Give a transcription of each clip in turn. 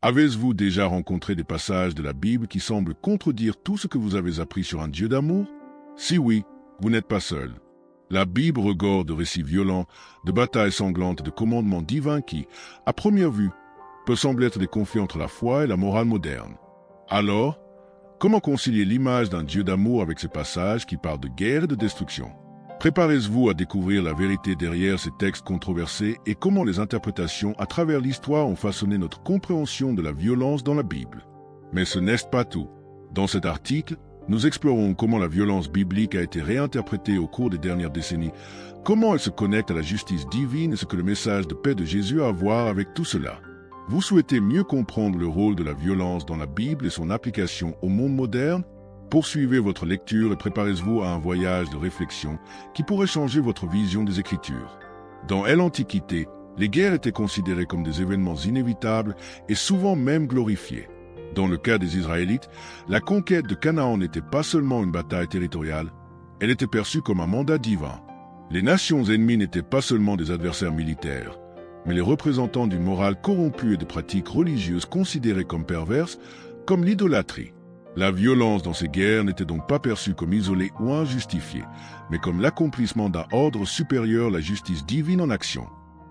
Avez-vous déjà rencontré des passages de la Bible qui semblent contredire tout ce que vous avez appris sur un Dieu d'amour? Si oui, vous n'êtes pas seul. La Bible regorge de récits violents, de batailles sanglantes et de commandements divins qui, à première vue, peuvent sembler être des conflits entre la foi et la morale moderne. Alors, comment concilier l'image d'un Dieu d'amour avec ces passages qui parlent de guerre et de destruction? Préparez-vous à découvrir la vérité derrière ces textes controversés et comment les interprétations à travers l'histoire ont façonné notre compréhension de la violence dans la Bible. Mais ce n'est pas tout. Dans cet article, nous explorons comment la violence biblique a été réinterprétée au cours des dernières décennies, comment elle se connecte à la justice divine et ce que le message de paix de Jésus a à voir avec tout cela. Vous souhaitez mieux comprendre le rôle de la violence dans la Bible et son application au monde moderne? Poursuivez votre lecture et préparez-vous à un voyage de réflexion qui pourrait changer votre vision des Écritures. Dans l'Antiquité, les guerres étaient considérées comme des événements inévitables et souvent même glorifiés. Dans le cas des Israélites, la conquête de Canaan n'était pas seulement une bataille territoriale, elle était perçue comme un mandat divin. Les nations ennemies n'étaient pas seulement des adversaires militaires, mais les représentants d'une morale corrompue et de pratiques religieuses considérées comme perverses, comme l'idolâtrie. La violence dans ces guerres n'était donc pas perçue comme isolée ou injustifiée, mais comme l'accomplissement d'un ordre supérieur, la justice divine en action.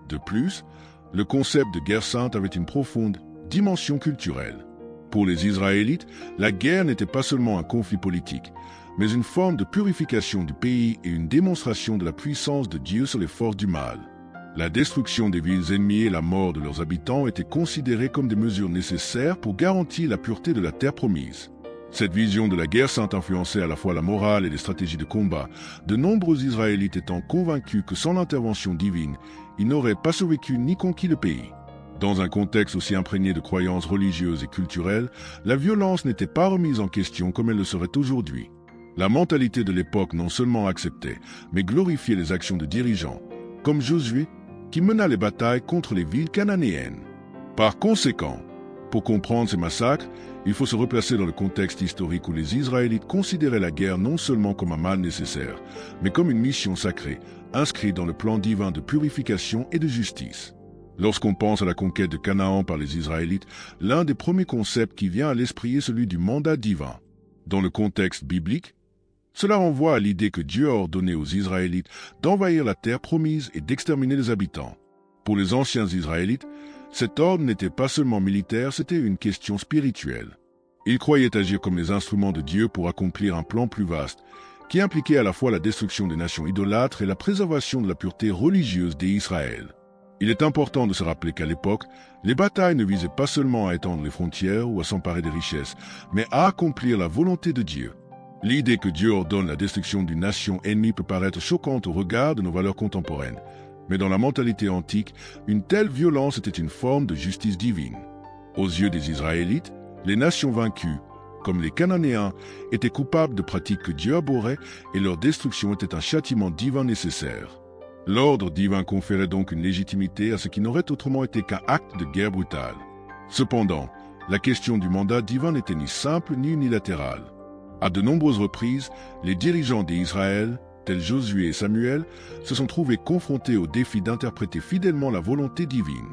De plus, le concept de guerre sainte avait une profonde dimension culturelle. Pour les Israélites, la guerre n'était pas seulement un conflit politique, mais une forme de purification du pays et une démonstration de la puissance de Dieu sur les forces du mal. La destruction des villes ennemies et la mort de leurs habitants étaient considérées comme des mesures nécessaires pour garantir la pureté de la terre promise. Cette vision de la guerre sainte influençait à la fois la morale et les stratégies de combat, de nombreux Israélites étant convaincus que sans l'intervention divine, ils n'auraient pas survécu ni conquis le pays. Dans un contexte aussi imprégné de croyances religieuses et culturelles, la violence n'était pas remise en question comme elle le serait aujourd'hui. La mentalité de l'époque non seulement acceptait, mais glorifiait les actions de dirigeants, comme Josué, qui mena les batailles contre les villes cananéennes. Par conséquent, pour comprendre ces massacres, il faut se replacer dans le contexte historique où les Israélites considéraient la guerre non seulement comme un mal nécessaire, mais comme une mission sacrée, inscrite dans le plan divin de purification et de justice. Lorsqu'on pense à la conquête de Canaan par les Israélites, l'un des premiers concepts qui vient à l'esprit est celui du mandat divin. Dans le contexte biblique, cela renvoie à l'idée que Dieu a ordonné aux Israélites d'envahir la terre promise et d'exterminer les habitants. Pour les anciens Israélites, cet ordre n'était pas seulement militaire, c'était une question spirituelle. Ils croyaient agir comme les instruments de Dieu pour accomplir un plan plus vaste, qui impliquait à la fois la destruction des nations idolâtres et la préservation de la pureté religieuse des Israël. Il est important de se rappeler qu'à l'époque, les batailles ne visaient pas seulement à étendre les frontières ou à s'emparer des richesses, mais à accomplir la volonté de Dieu. L'idée que Dieu ordonne la destruction d'une nation ennemie peut paraître choquante au regard de nos valeurs contemporaines. Mais dans la mentalité antique, une telle violence était une forme de justice divine. Aux yeux des Israélites, les nations vaincues, comme les Cananéens, étaient coupables de pratiques que Dieu abhorrait et leur destruction était un châtiment divin nécessaire. L'ordre divin conférait donc une légitimité à ce qui n'aurait autrement été qu'un acte de guerre brutale. Cependant, la question du mandat divin n'était ni simple ni unilatérale. À de nombreuses reprises, les dirigeants d'Israël, tels Josué et Samuel, se sont trouvés confrontés au défi d'interpréter fidèlement la volonté divine.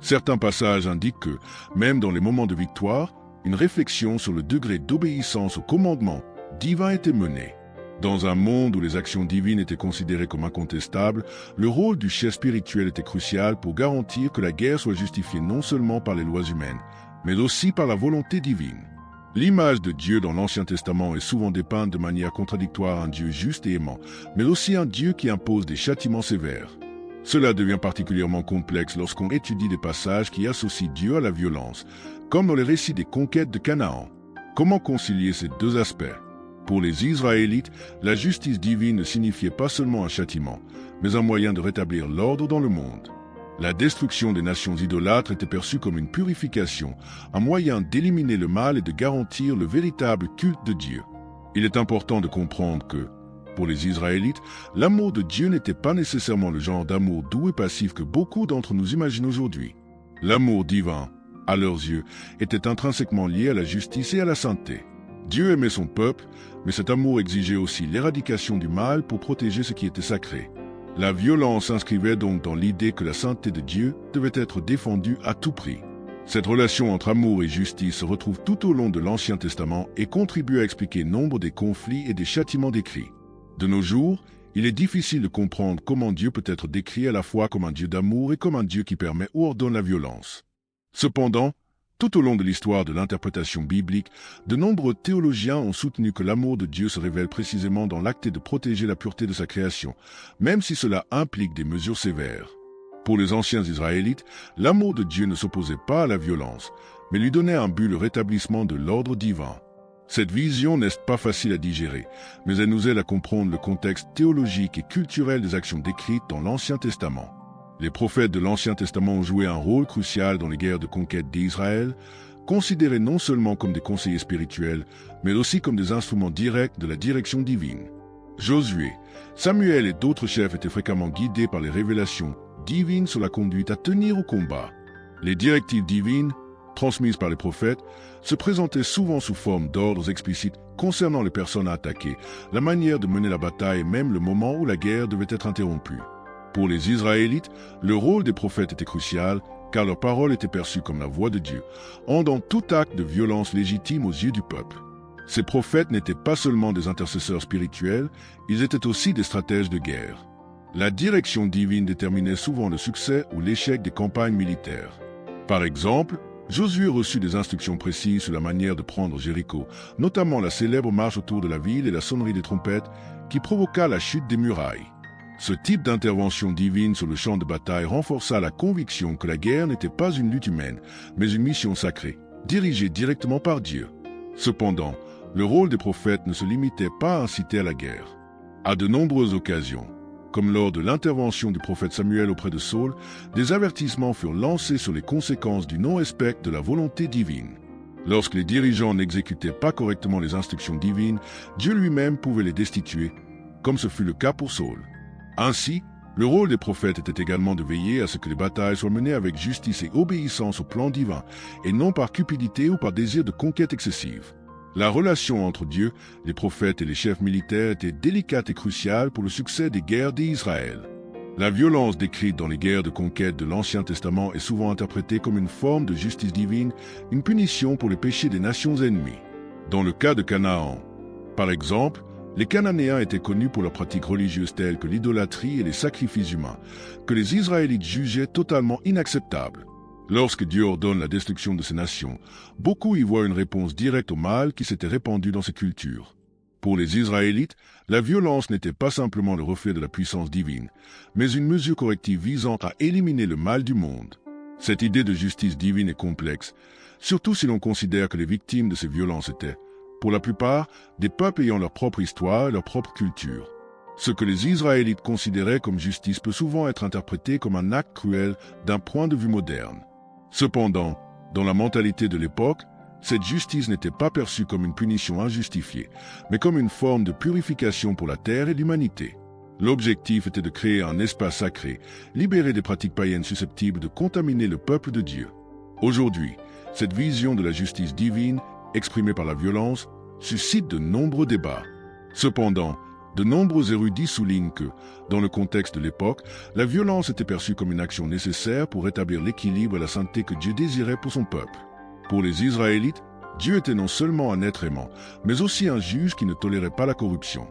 Certains passages indiquent que, même dans les moments de victoire, une réflexion sur le degré d'obéissance au commandement divin était menée. Dans un monde où les actions divines étaient considérées comme incontestables, le rôle du chef spirituel était crucial pour garantir que la guerre soit justifiée non seulement par les lois humaines, mais aussi par la volonté divine. L'image de Dieu dans l'Ancien Testament est souvent dépeinte de manière contradictoire un Dieu juste et aimant, mais aussi un Dieu qui impose des châtiments sévères. Cela devient particulièrement complexe lorsqu'on étudie des passages qui associent Dieu à la violence, comme dans les récits des conquêtes de Canaan. Comment concilier ces deux aspects? Pour les Israélites, la justice divine ne signifiait pas seulement un châtiment, mais un moyen de rétablir l'ordre dans le monde. La destruction des nations idolâtres était perçue comme une purification, un moyen d'éliminer le mal et de garantir le véritable culte de Dieu. Il est important de comprendre que, pour les Israélites, l'amour de Dieu n'était pas nécessairement le genre d'amour doux et passif que beaucoup d'entre nous imaginent aujourd'hui. L'amour divin, à leurs yeux, était intrinsèquement lié à la justice et à la sainteté. Dieu aimait son peuple, mais cet amour exigeait aussi l'éradication du mal pour protéger ce qui était sacré. La violence s'inscrivait donc dans l'idée que la sainteté de Dieu devait être défendue à tout prix. Cette relation entre amour et justice se retrouve tout au long de l'Ancien Testament et contribue à expliquer nombre des conflits et des châtiments décrits. De nos jours, il est difficile de comprendre comment Dieu peut être décrit à la fois comme un Dieu d'amour et comme un Dieu qui permet ou ordonne la violence. Cependant, tout au long de l'histoire de l'interprétation biblique, de nombreux théologiens ont soutenu que l'amour de Dieu se révèle précisément dans l'acte de protéger la pureté de sa création, même si cela implique des mesures sévères. Pour les anciens Israélites, l'amour de Dieu ne s'opposait pas à la violence, mais lui donnait un but, le rétablissement de l'ordre divin. Cette vision n'est pas facile à digérer, mais elle nous aide à comprendre le contexte théologique et culturel des actions décrites dans l'Ancien Testament. Les prophètes de l'Ancien Testament ont joué un rôle crucial dans les guerres de conquête d'Israël, considérés non seulement comme des conseillers spirituels, mais aussi comme des instruments directs de la direction divine. Josué, Samuel et d'autres chefs étaient fréquemment guidés par les révélations divines sur la conduite à tenir au combat. Les directives divines, transmises par les prophètes, se présentaient souvent sous forme d'ordres explicites concernant les personnes à attaquer, la manière de mener la bataille et même le moment où la guerre devait être interrompue. Pour les Israélites, le rôle des prophètes était crucial, car leur parole était perçue comme la voix de Dieu, rendant tout acte de violence légitime aux yeux du peuple. Ces prophètes n'étaient pas seulement des intercesseurs spirituels, ils étaient aussi des stratèges de guerre. La direction divine déterminait souvent le succès ou l'échec des campagnes militaires. Par exemple, Josué reçut des instructions précises sur la manière de prendre Jéricho, notamment la célèbre marche autour de la ville et la sonnerie des trompettes qui provoqua la chute des murailles. Ce type d'intervention divine sur le champ de bataille renforça la conviction que la guerre n'était pas une lutte humaine, mais une mission sacrée, dirigée directement par Dieu. Cependant, le rôle des prophètes ne se limitait pas à inciter à la guerre. À de nombreuses occasions, comme lors de l'intervention du prophète Samuel auprès de Saul, des avertissements furent lancés sur les conséquences du non-respect de la volonté divine. Lorsque les dirigeants n'exécutaient pas correctement les instructions divines, Dieu lui-même pouvait les destituer, comme ce fut le cas pour Saul. Ainsi, le rôle des prophètes était également de veiller à ce que les batailles soient menées avec justice et obéissance au plan divin, et non par cupidité ou par désir de conquête excessive. La relation entre Dieu, les prophètes et les chefs militaires était délicate et cruciale pour le succès des guerres d'Israël. La violence décrite dans les guerres de conquête de l'Ancien Testament est souvent interprétée comme une forme de justice divine, une punition pour les péchés des nations ennemies. Dans le cas de Canaan, par exemple, les Cananéens étaient connus pour leurs pratiques religieuses telles que l'idolâtrie et les sacrifices humains, que les Israélites jugeaient totalement inacceptables. Lorsque Dieu ordonne la destruction de ces nations, beaucoup y voient une réponse directe au mal qui s'était répandu dans ces cultures. Pour les Israélites, la violence n'était pas simplement le reflet de la puissance divine, mais une mesure corrective visant à éliminer le mal du monde. Cette idée de justice divine est complexe, surtout si l'on considère que les victimes de ces violences étaient, pour la plupart, des peuples ayant leur propre histoire et leur propre culture. Ce que les Israélites considéraient comme justice peut souvent être interprété comme un acte cruel d'un point de vue moderne. Cependant, dans la mentalité de l'époque, cette justice n'était pas perçue comme une punition injustifiée, mais comme une forme de purification pour la terre et l'humanité. L'objectif était de créer un espace sacré, libéré des pratiques païennes susceptibles de contaminer le peuple de Dieu. Aujourd'hui, cette vision de la justice divine, exprimée par la violence, suscite de nombreux débats. Cependant, de nombreux érudits soulignent que, dans le contexte de l'époque, la violence était perçue comme une action nécessaire pour rétablir l'équilibre et la sainteté que Dieu désirait pour son peuple. Pour les Israélites, Dieu était non seulement un être aimant, mais aussi un juge qui ne tolérait pas la corruption.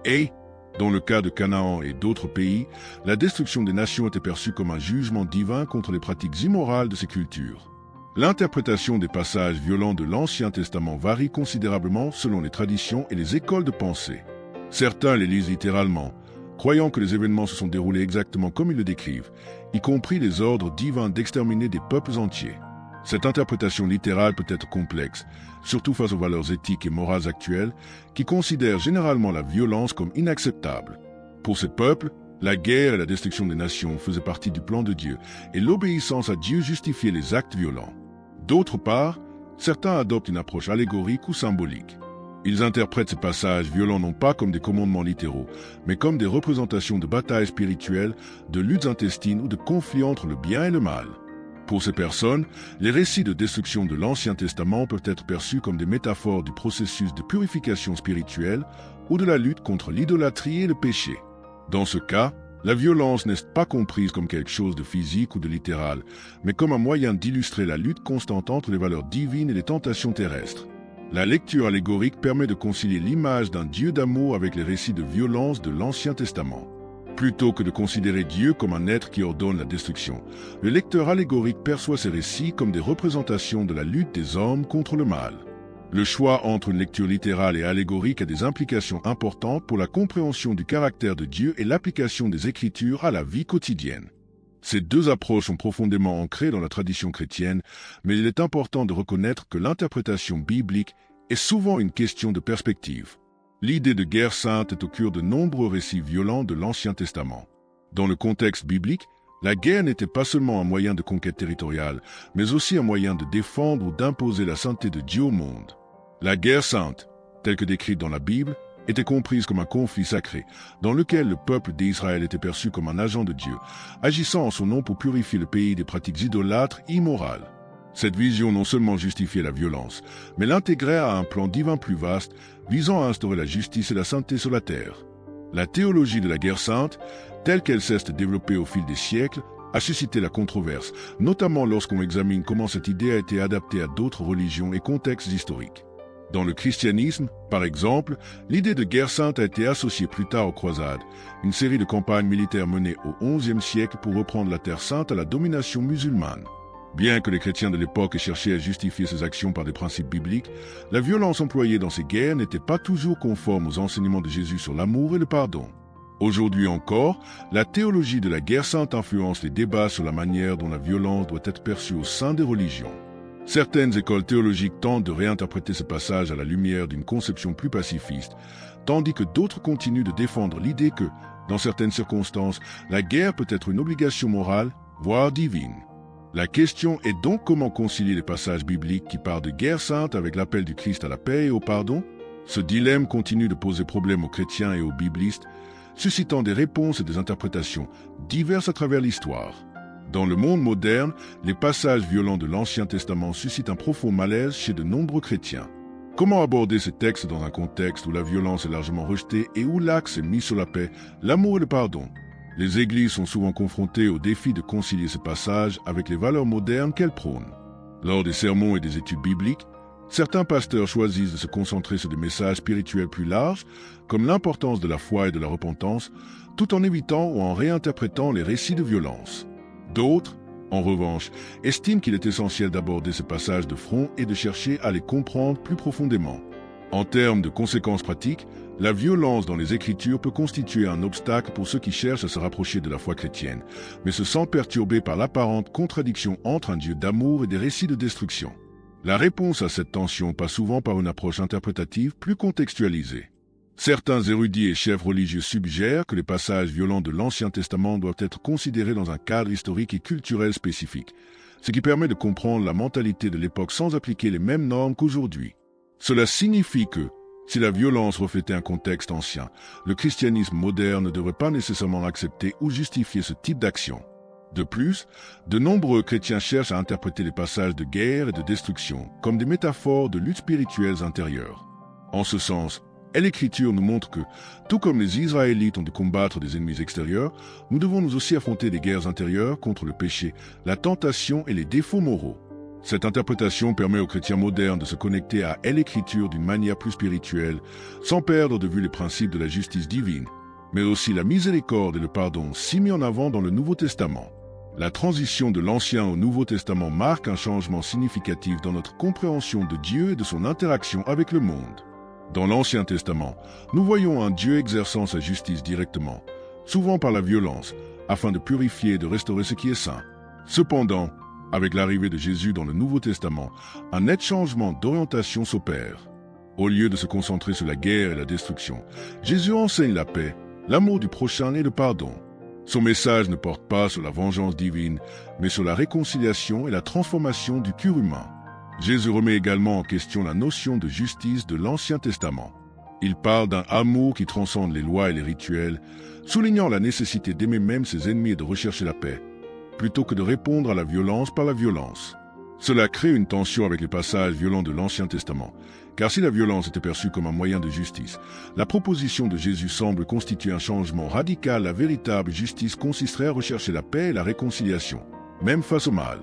Et, dans le cas de Canaan et d'autres pays, la destruction des nations était perçue comme un jugement divin contre les pratiques immorales de ces cultures. L'interprétation des passages violents de l'Ancien Testament varie considérablement selon les traditions et les écoles de pensée. Certains les lisent littéralement, croyant que les événements se sont déroulés exactement comme ils le décrivent, y compris les ordres divins d'exterminer des peuples entiers. Cette interprétation littérale peut être complexe, surtout face aux valeurs éthiques et morales actuelles, qui considèrent généralement la violence comme inacceptable. Pour ces peuples, la guerre et la destruction des nations faisaient partie du plan de Dieu, et l'obéissance à Dieu justifiait les actes violents. D'autre part, certains adoptent une approche allégorique ou symbolique. Ils interprètent ces passages violents non pas comme des commandements littéraux, mais comme des représentations de batailles spirituelles, de luttes intestines ou de conflits entre le bien et le mal. Pour ces personnes, les récits de destruction de l'Ancien Testament peuvent être perçus comme des métaphores du processus de purification spirituelle ou de la lutte contre l'idolâtrie et le péché. Dans ce cas, La violence n'est pas comprise comme quelque chose de physique ou de littéral, mais comme un moyen d'illustrer la lutte constante entre les valeurs divines et les tentations terrestres. La lecture allégorique permet de concilier l'image d'un Dieu d'amour avec les récits de violence de l'Ancien Testament. Plutôt que de considérer Dieu comme un être qui ordonne la destruction, le lecteur allégorique perçoit ces récits comme des représentations de la lutte des hommes contre le mal. Le choix entre une lecture littérale et allégorique a des implications importantes pour la compréhension du caractère de Dieu et l'application des Écritures à la vie quotidienne. Ces deux approches sont profondément ancrées dans la tradition chrétienne, mais il est important de reconnaître que l'interprétation biblique est souvent une question de perspective. L'idée de guerre sainte est au cœur de nombreux récits violents de l'Ancien Testament. Dans le contexte biblique, la guerre n'était pas seulement un moyen de conquête territoriale, mais aussi un moyen de défendre ou d'imposer la sainteté de Dieu au monde. La guerre sainte, telle que décrite dans la Bible, était comprise comme un conflit sacré, dans lequel le peuple d'Israël était perçu comme un agent de Dieu, agissant en son nom pour purifier le pays des pratiques idolâtres immorales. Cette vision non seulement justifiait la violence, mais l'intégrait à un plan divin plus vaste, visant à instaurer la justice et la sainteté sur la terre. La théologie de la guerre sainte, telle qu'elle s'est développée au fil des siècles, a suscité la controverse, notamment lorsqu'on examine comment cette idée a été adaptée à d'autres religions et contextes historiques. Dans le christianisme, par exemple, l'idée de guerre sainte a été associée plus tard aux croisades, une série de campagnes militaires menées au XIe siècle pour reprendre la Terre sainte à la domination musulmane. Bien que les chrétiens de l'époque aient cherché à justifier ces actions par des principes bibliques, la violence employée dans ces guerres n'était pas toujours conforme aux enseignements de Jésus sur l'amour et le pardon. Aujourd'hui encore, la théologie de la guerre sainte influence les débats sur la manière dont la violence doit être perçue au sein des religions. Certaines écoles théologiques tentent de réinterpréter ce passage à la lumière d'une conception plus pacifiste, tandis que d'autres continuent de défendre l'idée que, dans certaines circonstances, la guerre peut être une obligation morale, voire divine. La question est donc comment concilier les passages bibliques qui parlent de guerre sainte avec l'appel du Christ à la paix et au pardon. Ce dilemme continue de poser problème aux chrétiens et aux biblistes, suscitant des réponses et des interprétations diverses à travers l'histoire. Dans le monde moderne, les passages violents de l'Ancien Testament suscitent un profond malaise chez de nombreux chrétiens. Comment aborder ces textes dans un contexte où la violence est largement rejetée et où l'axe est mis sur la paix, l'amour et le pardon? Les églises sont souvent confrontées au défi de concilier ces passages avec les valeurs modernes qu'elles prônent. Lors des sermons et des études bibliques, certains pasteurs choisissent de se concentrer sur des messages spirituels plus larges, comme l'importance de la foi et de la repentance, tout en évitant ou en réinterprétant les récits de violence. D'autres, en revanche, estiment qu'il est essentiel d'aborder ces passages de front et de chercher à les comprendre plus profondément. En termes de conséquences pratiques, la violence dans les Écritures peut constituer un obstacle pour ceux qui cherchent à se rapprocher de la foi chrétienne, mais se sentent perturbés par l'apparente contradiction entre un Dieu d'amour et des récits de destruction. La réponse à cette tension passe souvent par une approche interprétative plus contextualisée. Certains érudits et chefs religieux suggèrent que les passages violents de l'Ancien Testament doivent être considérés dans un cadre historique et culturel spécifique, ce qui permet de comprendre la mentalité de l'époque sans appliquer les mêmes normes qu'aujourd'hui. Cela signifie que, si la violence reflétait un contexte ancien, le christianisme moderne ne devrait pas nécessairement accepter ou justifier ce type d'action. De plus, de nombreux chrétiens cherchent à interpréter les passages de guerre et de destruction comme des métaphores de luttes spirituelles intérieures. En ce sens, l'Écriture nous montre que, tout comme les Israélites ont de combattre des ennemis extérieurs, nous devons nous aussi affronter des guerres intérieures contre le péché, la tentation et les défauts moraux. Cette interprétation permet aux chrétiens modernes de se connecter à l'Écriture d'une manière plus spirituelle, sans perdre de vue les principes de la justice divine, mais aussi la miséricorde et le pardon si mis en avant dans le Nouveau Testament. La transition de l'Ancien au Nouveau Testament marque un changement significatif dans notre compréhension de Dieu et de son interaction avec le monde. Dans l'Ancien Testament, nous voyons un Dieu exerçant sa justice directement, souvent par la violence, afin de purifier et de restaurer ce qui est saint. Cependant, avec l'arrivée de Jésus dans le Nouveau Testament, un net changement d'orientation s'opère. Au lieu de se concentrer sur la guerre et la destruction, Jésus enseigne la paix, l'amour du prochain et le pardon. Son message ne porte pas sur la vengeance divine, mais sur la réconciliation et la transformation du cœur humain. Jésus remet également en question la notion de justice de l'Ancien Testament. Il parle d'un amour qui transcende les lois et les rituels, soulignant la nécessité d'aimer même ses ennemis et de rechercher la paix, plutôt que de répondre à la violence par la violence. Cela crée une tension avec les passages violents de l'Ancien Testament, car si la violence était perçue comme un moyen de justice, la proposition de Jésus semble constituer un changement radical. La véritable justice consisterait à rechercher la paix et la réconciliation, même face au mal.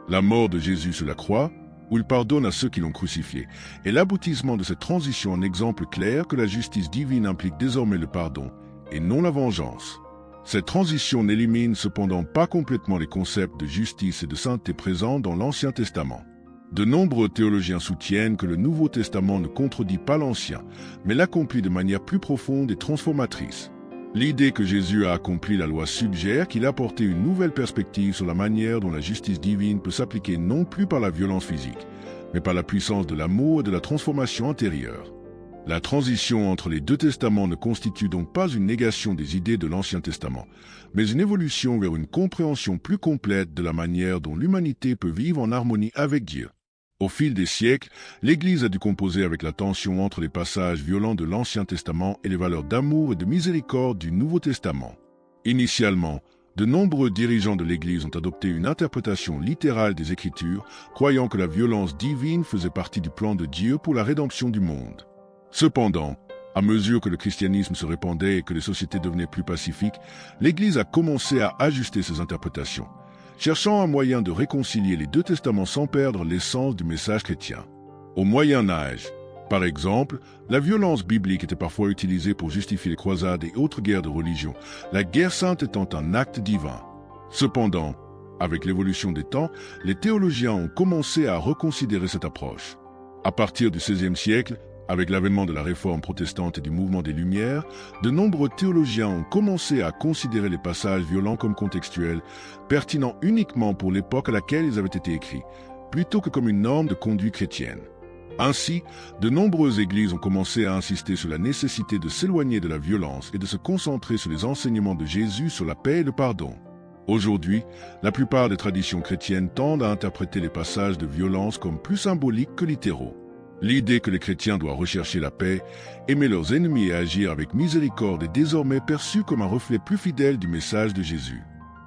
La mort de Jésus sur la croix, où il pardonne à ceux qui l'ont crucifié, est l'aboutissement de cette transition, un exemple clair que la justice divine implique désormais le pardon et non la vengeance. Cette transition n'élimine cependant pas complètement les concepts de justice et de sainteté présents dans l'Ancien Testament. De nombreux théologiens soutiennent que le Nouveau Testament ne contredit pas l'Ancien, mais l'accomplit de manière plus profonde et transformatrice. L'idée que Jésus a accompli la loi suggère qu'il a apporté une nouvelle perspective sur la manière dont la justice divine peut s'appliquer non plus par la violence physique, mais par la puissance de l'amour et de la transformation intérieure. La transition entre les deux testaments ne constitue donc pas une négation des idées de l'Ancien Testament, mais une évolution vers une compréhension plus complète de la manière dont l'humanité peut vivre en harmonie avec Dieu. Au fil des siècles, l'Église a dû composer avec la tension entre les passages violents de l'Ancien Testament et les valeurs d'amour et de miséricorde du Nouveau Testament. Initialement, de nombreux dirigeants de l'Église ont adopté une interprétation littérale des Écritures, croyant que la violence divine faisait partie du plan de Dieu pour la rédemption du monde. Cependant, à mesure que le christianisme se répandait et que les sociétés devenaient plus pacifiques, l'Église a commencé à ajuster ses interprétations, cherchant un moyen de réconcilier les deux testaments sans perdre l'essence du message chrétien. Au Moyen Âge, par exemple, la violence biblique était parfois utilisée pour justifier les croisades et autres guerres de religion, la guerre sainte étant un acte divin. Cependant, avec l'évolution des temps, les théologiens ont commencé à reconsidérer cette approche. À partir du XVIe siècle, avec l'avènement de la réforme protestante et du mouvement des Lumières, de nombreux théologiens ont commencé à considérer les passages violents comme contextuels, pertinents uniquement pour l'époque à laquelle ils avaient été écrits, plutôt que comme une norme de conduite chrétienne. Ainsi, de nombreuses églises ont commencé à insister sur la nécessité de s'éloigner de la violence et de se concentrer sur les enseignements de Jésus sur la paix et le pardon. Aujourd'hui, la plupart des traditions chrétiennes tendent à interpréter les passages de violence comme plus symboliques que littéraux. L'idée que les chrétiens doivent rechercher la paix, aimer leurs ennemis et agir avec miséricorde est désormais perçue comme un reflet plus fidèle du message de Jésus.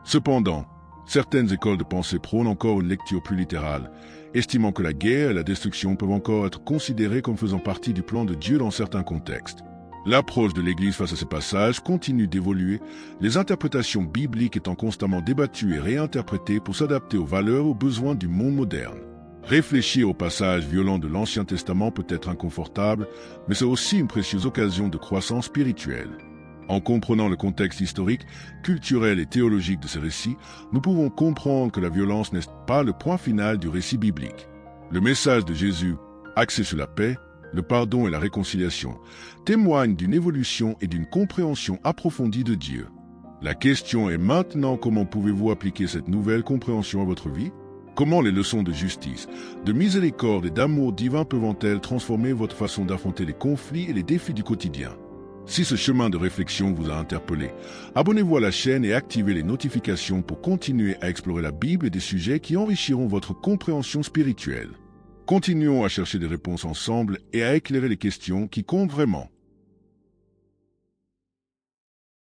Cependant, certaines écoles de pensée prônent encore une lecture plus littérale, estimant que la guerre et la destruction peuvent encore être considérées comme faisant partie du plan de Dieu dans certains contextes. L'approche de l'Église face à ces passages continue d'évoluer, les interprétations bibliques étant constamment débattues et réinterprétées pour s'adapter aux valeurs et aux besoins du monde moderne. Réfléchir aux passages violents de l'Ancien Testament peut être inconfortable, mais c'est aussi une précieuse occasion de croissance spirituelle. En comprenant le contexte historique, culturel et théologique de ces récits, nous pouvons comprendre que la violence n'est pas le point final du récit biblique. Le message de Jésus, axé sur la paix, le pardon et la réconciliation, témoigne d'une évolution et d'une compréhension approfondie de Dieu. La question est maintenant: comment pouvez-vous appliquer cette nouvelle compréhension à votre vie? Comment les leçons de justice, de miséricorde et d'amour divin peuvent-elles transformer votre façon d'affronter les conflits et les défis du quotidien? Si ce chemin de réflexion vous a interpellé, abonnez-vous à la chaîne et activez les notifications pour continuer à explorer la Bible et des sujets qui enrichiront votre compréhension spirituelle. Continuons à chercher des réponses ensemble et à éclairer les questions qui comptent vraiment.